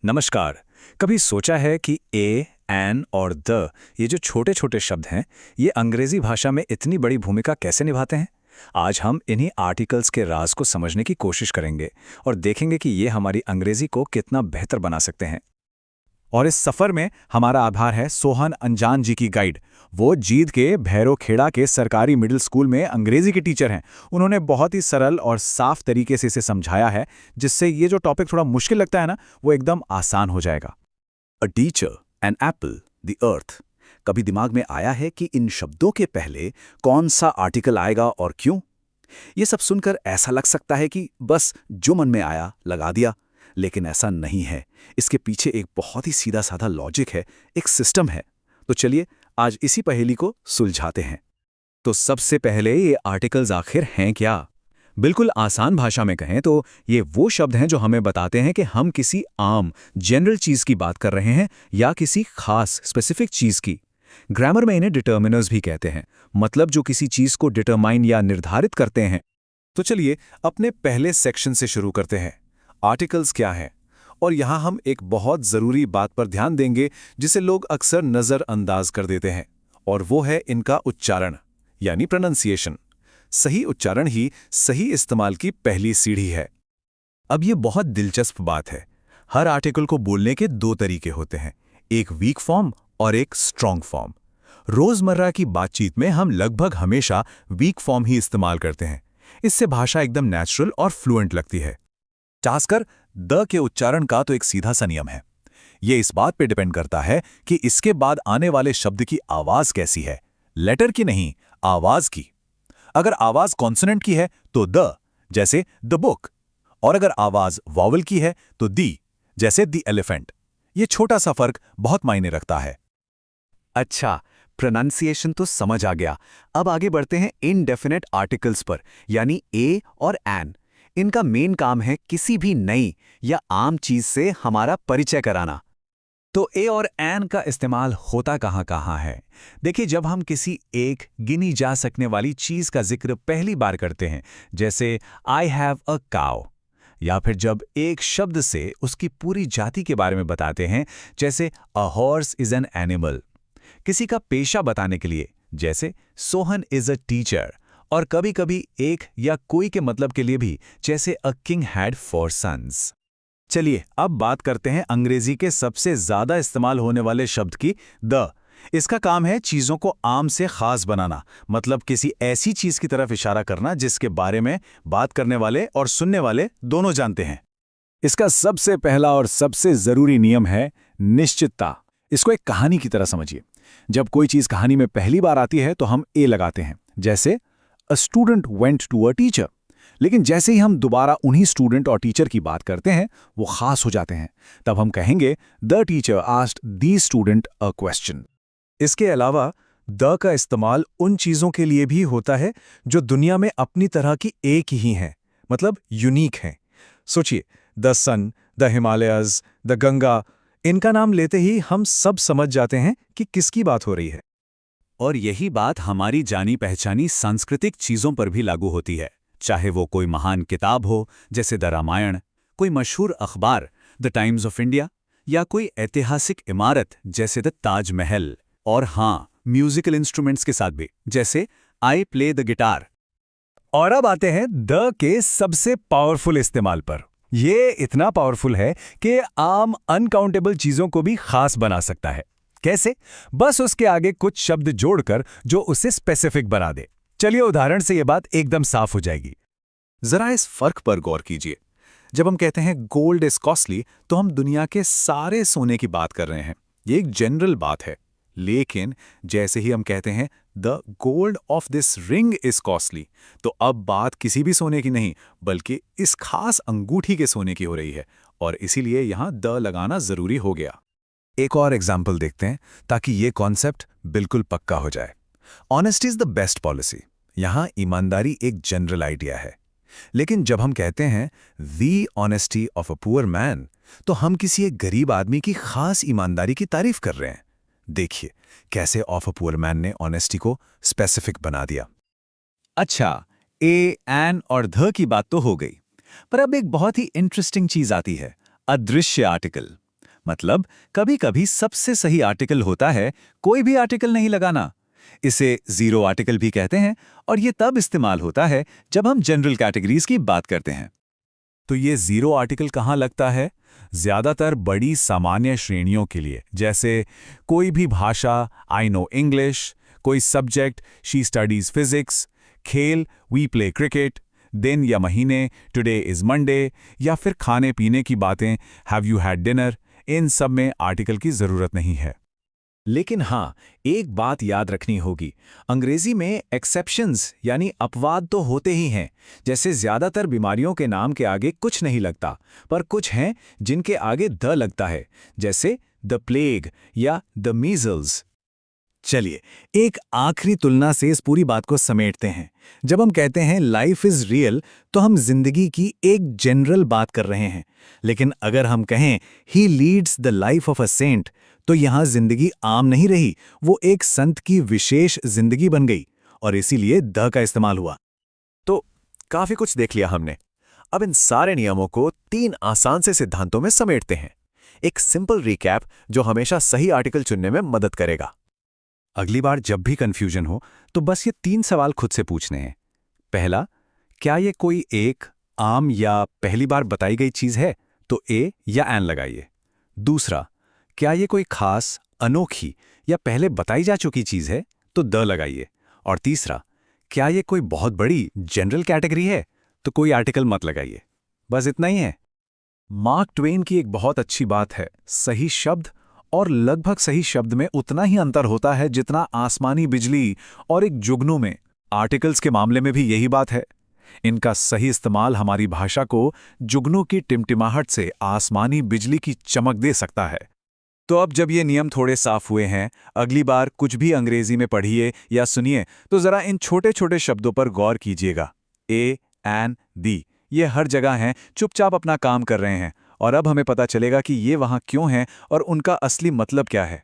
नमस्कार। कभी सोचा है कि ए, एन और द ये जो छोटे छोटे शब्द हैं, ये अंग्रेजी भाषा में इतनी बड़ी भूमिका कैसे निभाते हैं? आज हम इन्हीं आर्टिकल्स के राज को समझने की कोशिश करेंगे और देखेंगे कि ये हमारी अंग्रेजी को कितना बेहतर बना सकते हैं। और इस सफर में हमारा आभार है सोहन अंजान जी की गाइड। वो जींद के भैरोखेड़ा के सरकारी मिडिल स्कूल में अंग्रेजी के टीचर हैं। उन्होंने बहुत ही सरल और साफ तरीके से इसे समझाया है, जिससे ये जो टॉपिक थोड़ा मुश्किल लगता है ना, वो एकदम आसान हो जाएगा। A teacher, an apple, the earth. कभी दिमाग में आया है कि इन शब्दों के पहले कौन सा आर्टिकल आएगा और क्यों? ये सब सुनकर ऐसा लग सकता है कि बस जो मन में आया लगा दिया, लेकिन ऐसा नहीं है। इसके पीछे एक बहुत ही सीधा साधा लॉजिक है, एक सिस्टम है। तो चलिए आज इसी पहेली को सुलझाते हैं। तो सबसे पहले ये आर्टिकल्स आखिर हैं क्या? बिल्कुल आसान भाषा में कहें तो ये वो शब्द हैं जो हमें बताते हैं कि हम किसी आम जनरल चीज की बात कर रहे हैं या किसी खास स्पेसिफिक चीज की। ग्रामर में इन्हें डिटर्मिनर्स भी कहते हैं, मतलब जो किसी चीज को डिटरमाइन या निर्धारित करते हैं। तो चलिए अपने पहले सेक्शन से शुरू करते हैं। आर्टिकल्स क्या हैं? और यहाँ हम एक बहुत ज़रूरी बात पर ध्यान देंगे जिसे लोग अक्सर नज़रअंदाज कर देते हैं, और वो है इनका उच्चारण, यानी प्रोनंसिएशन। सही उच्चारण ही सही इस्तेमाल की पहली सीढ़ी है। अब ये बहुत दिलचस्प बात है। हर आर्टिकल को बोलने के दो तरीके होते हैं, एक वीक फॉर्म और एक स्ट्रॉन्ग फॉर्म। रोजमर्रा की बातचीत में हम लगभग हमेशा वीक फॉर्म ही इस्तेमाल करते हैं। इससे भाषा एकदम नेचुरल और फ्लुएंट लगती है। खासकर द के उच्चारण का तो एक सीधा सा नियम है। ये इस बात पे डिपेंड करता है कि इसके बाद आने वाले शब्द की आवाज कैसी है, लेटर की नहीं, आवाज की। अगर आवाज कॉन्सोनेंट की है तो द, जैसे द बुक, और अगर आवाज वॉवल की है तो दी, जैसे द एलिफेंट। ये छोटा सा फर्क बहुत मायने रखता है। अच्छा, प्रोनाउंसिएशन तो समझ आ गया। अब आगे बढ़ते हैं इनडेफिनेट आर्टिकल्स पर, यानी ए और एन। इनका मेन काम है किसी भी नई या आम चीज से हमारा परिचय कराना। तो ए और एन का इस्तेमाल होता कहाँ है? देखिए, जब हम किसी एक गिनी जा सकने वाली चीज का जिक्र पहली बार करते हैं, जैसे आई हैव अ काउ, या फिर जब एक शब्द से उसकी पूरी जाति के बारे में बताते हैं, जैसे a horse is an animal. किसी का पेशा बताने के लिए, जैसे सोहन इज अ टीचर, और कभी-कभी एक या कोई के मतलब के लिए भी, जैसे अ किंग हैड 4 सन्स। चलिए अब बात करते हैं अंग्रेजी के सबसे ज्यादा इस्तेमाल होने वाले शब्द की, द। इसका काम है चीजों को आम से खास बनाना, मतलब किसी ऐसी चीज की तरफ इशारा करना जिसके बारे में बात करने वाले और सुनने वाले दोनों जानते हैं। इसका सबसे पहला और सबसे जरूरी नियम है निश्चितता। इसको एक कहानी की तरह समझिए। जब कोई चीज कहानी में पहली बार आती है तो हम ए लगाते हैं, जैसे a student went to a teacher. लेकिन जैसे ही हम दोबारा उन्हीं स्टूडेंट और टीचर की बात करते हैं, वो खास हो जाते हैं। तब हम कहेंगे the teacher asked the student a question. इसके अलावा द का इस्तेमाल उन चीज़ों के लिए भी होता है जो दुनिया में अपनी तरह की एक ही हैं, मतलब यूनिक हैं। सोचिए, the sun, the Himalayas, the Ganga, इनका नाम लेते ही हम सब समझ जाते हैं कि किसकी बात हो रही है। और यही बात हमारी जानी पहचानी सांस्कृतिक चीजों पर भी लागू होती है, चाहे वो कोई महान किताब हो जैसे द रामायण, कोई मशहूर अखबार द टाइम्स ऑफ इंडिया, या कोई ऐतिहासिक इमारत जैसे द ताजमहल। और हाँ, म्यूजिकल इंस्ट्रूमेंट्स के साथ भी, जैसे आई प्ले द गिटार। और अब आते हैं द के सबसे पावरफुल इस्तेमाल पर। ये इतना पावरफुल है कि आम अनकाउंटेबल चीजों को भी खास बना सकता है। कैसे? बस उसके आगे कुछ शब्द जोड़कर जो उसे स्पेसिफिक बना दे। चलिए उदाहरण से यह बात एकदम साफ हो जाएगी। जरा इस फर्क पर गौर कीजिए। जब हम कहते हैं गोल्ड इज कॉस्टली, तो हम दुनिया के सारे सोने की बात कर रहे हैं। ये एक जनरल बात है। लेकिन जैसे ही हम कहते हैं the gold of this ring is costly, तो अब बात किसी भी सोने की नहीं, बल्कि इस खास अंगूठी के सोने की हो रही है, और इसीलिए यहां द लगाना जरूरी हो गया। एक और एग्जाम्पल देखते हैं ताकि ये कॉन्सेप्ट बिल्कुल पक्का हो जाए। Honesty is the best policy. यहां ईमानदारी एक जनरल आइडिया है, लेकिन जब हम कहते हैं the honesty of a poor man, तो हम किसी एक गरीब आदमी की खास ईमानदारी की तारीफ कर रहे हैं। देखिए कैसे ऑफ अ पुअर मैन ने ऑनेस्टी को स्पेसिफिक बना दिया। अच्छा, ए, एन और ध की बात तो हो गई, पर अब एक बहुत ही इंटरेस्टिंग चीज आती है, अदृश्य आर्टिकल। मतलब कभी कभी सबसे सही आर्टिकल होता है कोई भी आर्टिकल नहीं लगाना। इसे जीरो आर्टिकल भी कहते हैं और ये तब इस्तेमाल होता है जब हम जनरल कैटेगरीज की बात करते हैं। तो ये जीरो आर्टिकल कहाँ लगता है? ज्यादातर बड़ी सामान्य श्रेणियों के लिए, जैसे कोई भी भाषा, आई नो इंग्लिश, कोई सब्जेक्ट, शी स्टडीज फिजिक्स, खेल, वी प्ले क्रिकेट, दिन या महीने, टुडे इज मंडे, या फिर खाने पीने की बातें, हैव यू हैड डिनर, इन सब में आर्टिकल की जरूरत नहीं है। लेकिन हाँ, एक बात याद रखनी होगी, अंग्रेजी में एक्सेप्शंस यानी अपवाद तो होते ही हैं। जैसे ज्यादातर बीमारियों के नाम के आगे कुछ नहीं लगता, पर कुछ हैं जिनके आगे द लगता है, जैसे द प्लेग या द मीजल्स। चलिए एक आखिरी तुलना से इस पूरी बात को समेटते हैं। जब हम कहते हैं लाइफ इज रियल, तो हम जिंदगी की एक जनरल बात कर रहे हैं। लेकिन अगर हम कहें he leads the life of a saint, तो यहां जिंदगी आम नहीं रही, वो एक संत की विशेष जिंदगी बन गई, और इसीलिए द का इस्तेमाल हुआ। तो काफी कुछ देख लिया हमने। अब इन सारे नियमों को 3 आसान से सिद्धांतों में समेटते हैं। एक सिंपल रिकैप जो हमेशा सही आर्टिकल चुनने में मदद करेगा। अगली बार जब भी कंफ्यूजन हो तो बस ये 3 सवाल खुद से पूछने हैं। पहला, क्या ये कोई एक आम या पहली बार बताई गई चीज है? तो ए या एन लगाइए। दूसरा, क्या ये कोई खास, अनोखी या पहले बताई जा चुकी चीज है? तो द लगाइए। और तीसरा, क्या ये कोई बहुत बड़ी जनरल कैटेगरी है? तो कोई आर्टिकल मत लगाइए। बस इतना ही है। मार्क ट्वेन की एक बहुत अच्छी बात है, सही शब्द और लगभग सही शब्द में उतना ही अंतर होता है जितना आसमानी बिजली और एक जुगनू में। आर्टिकल्स के मामले में भी यही बात है। इनका सही इस्तेमाल हमारी भाषा को जुगनू की टिमटिमाहट से आसमानी बिजली की चमक दे सकता है। तो अब जब ये नियम थोड़े साफ हुए हैं, अगली बार कुछ भी अंग्रेजी में पढ़िए या सुनिए तो जरा इन छोटे छोटे शब्दों पर गौर कीजिएगा। ए, एन, दी, ये हर जगह हैं, चुपचाप अपना काम कर रहे हैं, और अब हमें पता चलेगा कि ये वहाँ क्यों हैं और उनका असली मतलब क्या है।